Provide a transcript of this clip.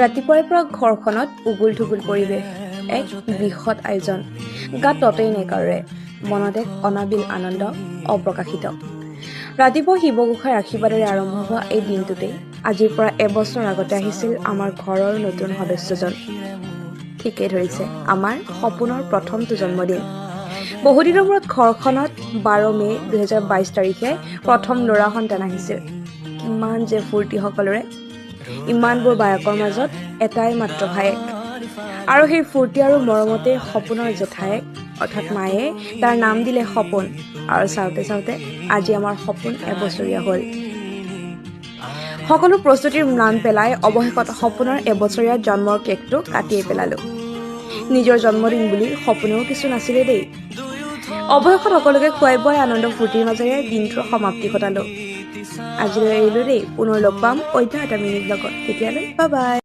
ৰাতিপুৱাৰ পৰা ঘৰখনত উগুল থুগুল পৰিৱেশ, এক বৃহৎ আয়োজন। গাত ততেই নাই কাৰোৰে, মনত এক অনাবিল আনন্দ অপ্ৰকাশিত। ৰাতিপুৱা শিৱগোসাঁইৰ আশীৰ্বাদেৰে আৰম্ভ হোৱা এই দিনটোতেই আজিৰ পৰা এবছৰ আগতে আহিছিল আমাৰ ঘৰৰ নতুন সদস্যজন। ঠিকেই ধৰিছে, আমাৰ সপোনৰ প্ৰথমটো জন্মদিন। বহুদিনৰ মূৰত ঘৰখনত 12 মে' 2022 তাৰিখে প্ৰথম ল'ৰা সন্তান আহিছিল। কিমান যে ফূৰ্তি সকলোৰে। ইমানবোৰ বায়কৰ মাজত এটাই মাত্ৰ ভায়েক, আৰু সেই ফূৰ্তি আৰু মৰমতে সপোনৰ জেঠায়েক অৰ্থাৎ মায়ে তাৰ নাম দিলে সপোন। আৰু চাওঁতে চাওঁতে আজি আমাৰ সপোন এবছৰীয়া হ'ল। সকলো প্ৰস্তুতিৰ ম্লান পেলাই অৱশেষত সপোনৰ এবছৰীয়া জন্মৰ কেকটো কাটিয়ে পেলালো। নিজৰ জন্মদিন বুলি সপোনেও কিছু নাছিলে দেই। অৱশেষত সকলোকে খুৱাই বোৱাই আনন্দ ফূৰ্তিৰ মাজেৰে দিনটোৰ সমাপ্তি ঘটালো। আজিলৈ এৰিলো দেই, পুনৰ লগ পাম অন্য এটা মিনি ব্লগত। তেতিয়ালৈ বাই বাই।